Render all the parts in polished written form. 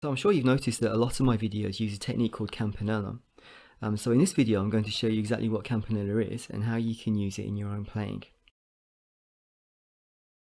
So I'm sure you've noticed that a lot of my videos use a technique called Campanella. So in this video I'm going to show you exactly what Campanella is and how you can use it in your own playing.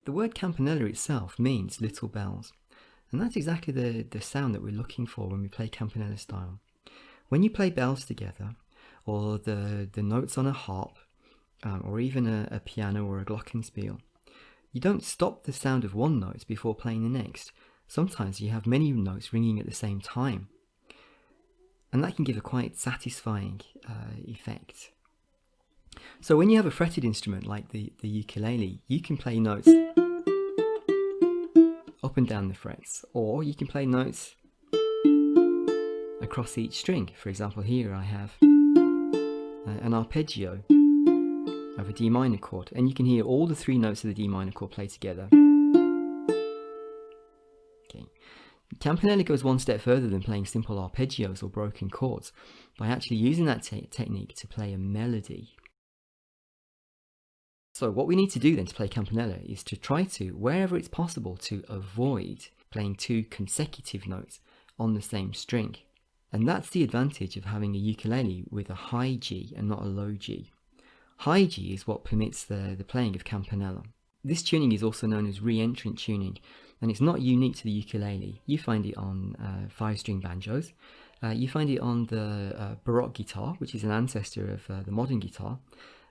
The word Campanella itself means little bells, and that's exactly the sound that we're looking for when we play Campanella style. When you play bells together, or the notes on a harp, or even a piano or a glockenspiel, you don't stop the sound of one note before playing the next. Sometimes you have many notes ringing at the same time, and that can give a quite satisfying effect. So when you have a fretted instrument like the ukulele, you can play notes up and down the frets, or you can play notes across each string. For example, here I have an arpeggio of a D minor chord, and you can hear all the three notes of the D minor chord play together. Okay. Campanella goes one step further than playing simple arpeggios or broken chords by actually using that technique to play a melody. So what we need to do then to play Campanella is to try to, wherever it's possible, to avoid playing two consecutive notes on the same string. And that's the advantage of having a ukulele with a high G and not a low G. High G is what permits the playing of Campanella. This tuning is also known as Reentrant tuning, and it's not unique to the ukulele. You find it on 5-string banjos, you find it on the Baroque guitar, which is an ancestor of the modern guitar,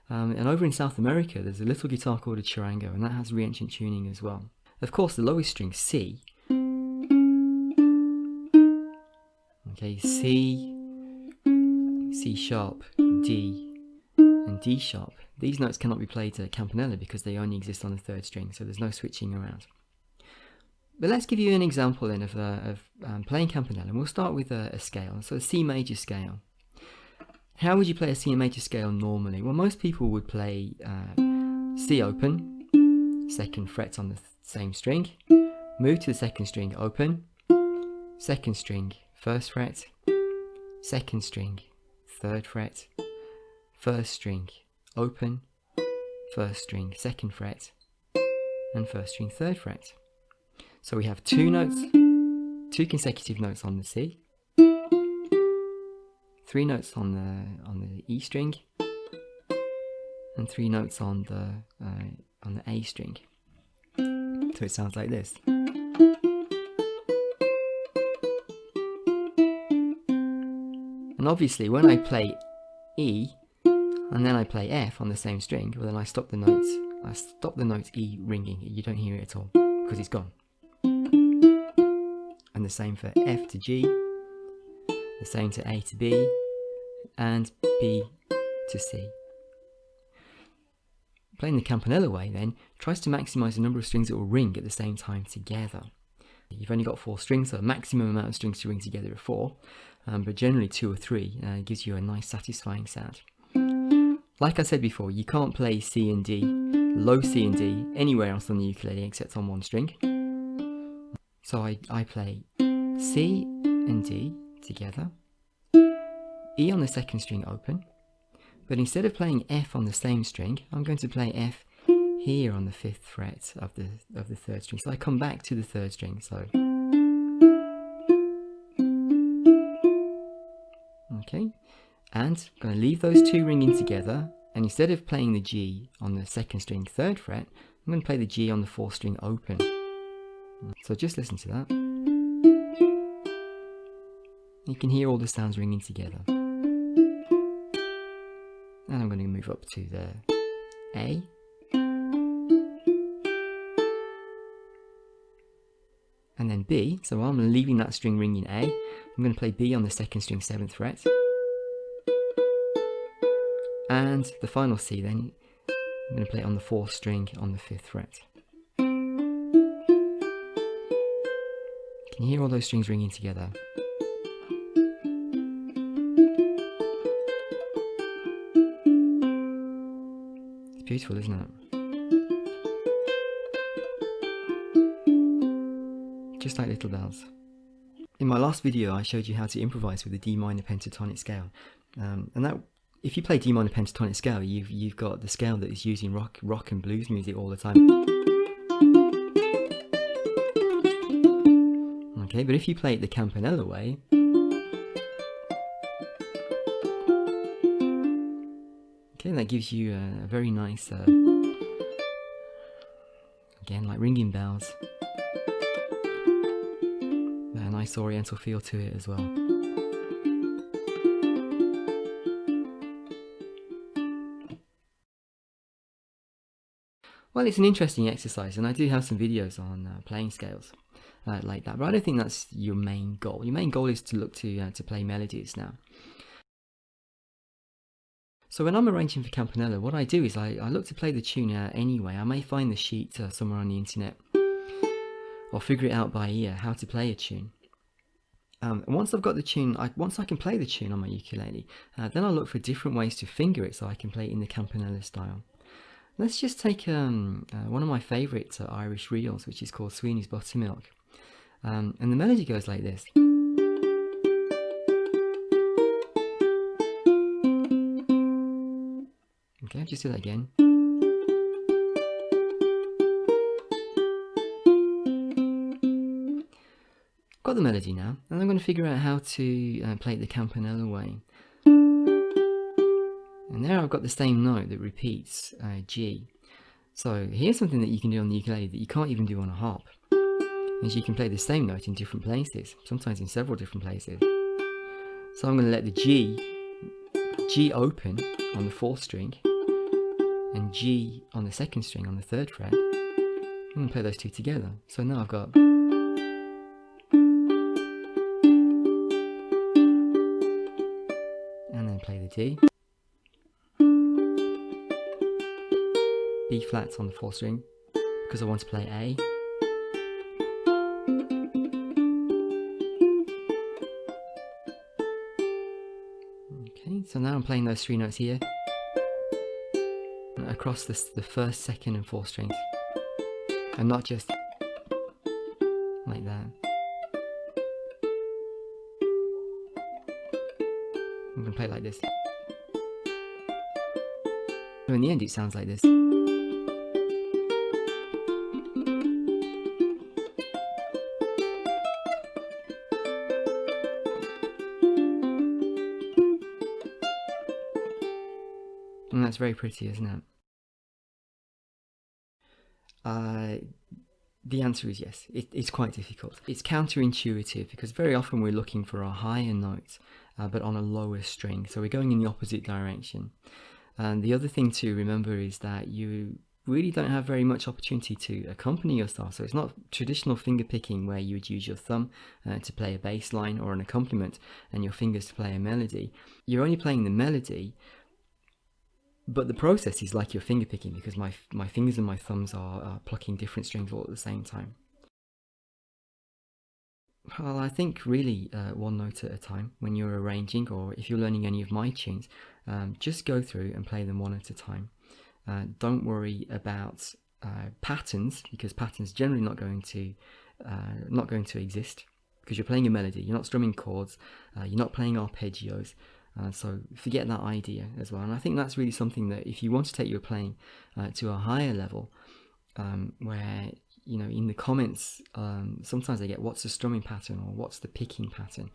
and over in South America there's a little guitar called a charango, and that has Reentrant tuning as well. Of course, the lowest string, C, okay, C, C sharp, D, and D sharp. These notes cannot be played to Campanella because they only exist on the 3rd string, so there's no switching around. But let's give you an example then of playing Campanella, and we'll start with a scale, so a C major scale. How would you play a C major scale normally? Well, most people would play C open, 2nd fret on the same string, move to the 2nd string open, 2nd string 1st fret, 2nd string 3rd fret, 1st string open, 1st string 2nd fret, and 1st string 3rd fret. So we have two consecutive notes on the C, 3 notes on the E string, and 3 notes on the A string. So it sounds like this. And obviously when I play E and then I play F on the same string, well then I stop the notes E ringing. You don't hear it at all because it's gone. And the same for F to G, the same to A to B, and B to C. Playing the Campanella way then tries to maximise the number of strings that will ring at the same time together. You've only got 4 strings, so a maximum amount of strings to ring together are 4, but generally 2 or 3 gives you a nice satisfying sound. Like I said before, you can't play C and D, low C and D, anywhere else on the ukulele except on one string. So I play C and D together, E on the 2nd string open, but instead of playing F on the same string, I'm going to play F here on the 5th fret of the 3rd string. So I come back to the 3rd string, so okay, and I'm going to leave those 2 ringing together, and instead of playing the G on the 2nd string 3rd fret, I'm going to play the G on the 4th string open. So just listen to that. You can hear all the sounds ringing together. And I'm going to move up to the A, and then B. So I'm leaving that string ringing A. I'm going to play B on the 2nd string 7th fret, and the final C then I'm going to play it on the 4th string on the 5th fret. Can you hear all those strings ringing together? It's beautiful, isn't it? Just like little bells. In my last video I showed you how to improvise with the D minor pentatonic scale, and that, if you play D minor pentatonic scale, you've got the scale that is used in rock and blues music all the time. Okay, but if you play it the Campanella way, okay, that gives you a very nice, again, like ringing bells, a nice oriental feel to it as well. Well, it's an interesting exercise, and I do have some videos on playing scales like that, but I don't think that's your main goal. Your main goal is to look to play melodies now. So when I'm arranging for Campanella, what I do is I look to play the tune anyway. I may find the sheet somewhere on the internet, or figure it out by ear how to play a tune. And once I've got the tune, once I can play the tune on my ukulele, then I'll look for different ways to finger it so I can play it in the Campanella style. Let's just take one of my favourite Irish reels, which is called Sweeney's Buttermilk. And the melody goes like this. Okay, I'll just do that again. Got the melody now, and I'm going to figure out how to play it the Campanella way. And there I've got the same note that repeats, G. So here's something that you can do on the ukulele that you can't even do on a harp. Is you can play the same note in different places, sometimes in several different places. So I'm going to let the G open on the 4th string, and G on the 2nd string on the 3rd fret. I'm going to play those two together. So now I've got... and then play the D. B flat on the 4th string, because I want to play A. Okay, so now I'm playing those 3 notes here, across the 1st, 2nd and 4th strings, and not just like that. I'm going to play it like this. So in the end it sounds like this. And that's very pretty, isn't it? The answer is yes. It's quite difficult. It's counterintuitive because very often we're looking for a higher note, but on a lower string. So we're going in the opposite direction. And the other thing to remember is that you really don't have very much opportunity to accompany your style. So it's not traditional finger picking where you would use your thumb to play a bass line or an accompaniment and your fingers to play a melody. You're only playing the melody, but the process is like your finger picking because my fingers and my thumbs are plucking different strings all at the same time. Well, I think really one note at a time when you're arranging, or if you're learning any of my tunes, just go through and play them one at a time. Don't worry about patterns, because patterns generally not going to exist, because you're playing a melody, you're not strumming chords, you're not playing arpeggios. So forget that idea as well. And I think that's really something that if you want to take your playing to a higher level, where, you know, in the comments, sometimes I get, what's the strumming pattern or what's the picking pattern?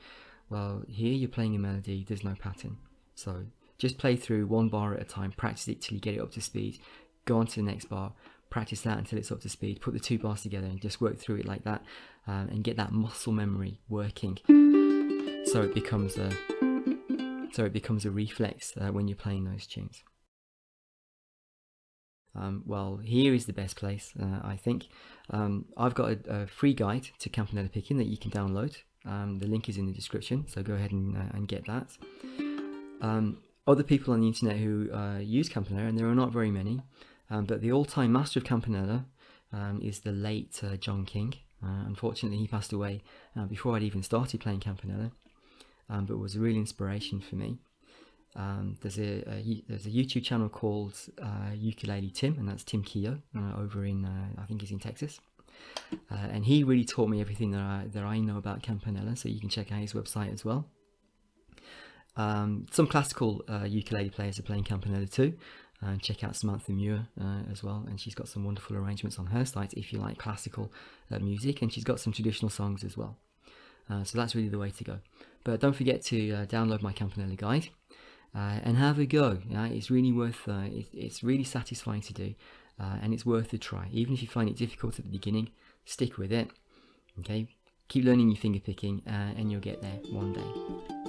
Well, here you're playing a melody, there's no pattern. So just play through one bar at a time, practice it till you get it up to speed, go on to the next bar, practice that until it's up to speed, put the 2 bars together and just work through it like that, and get that muscle memory working so it becomes a reflex when you're playing those tunes. Well, here is the best place, I think. I've got a free guide to Campanella picking that you can download. The link is in the description, so go ahead and get that. Other people on the internet who use Campanella, and there are not very many, but the all-time master of Campanella is the late John King. Unfortunately, he passed away before I'd even started playing Campanella, but was a real inspiration for me. There's a YouTube channel called Ukulele Tim, and that's Tim Keogh over in I think he's in Texas, and he really taught me everything that I know about Campanella. So you can check out his website as well. Some classical ukulele players are playing Campanella too. Check out Samantha Muir as well, and she's got some wonderful arrangements on her site if you like classical music, and she's got some traditional songs as well. So that's really the way to go. But don't forget to download my Campanella guide and have a go. It's really worth. It's really satisfying to do, and it's worth a try. Even if you find it difficult at the beginning, stick with it. Okay, keep learning your finger picking, and you'll get there one day.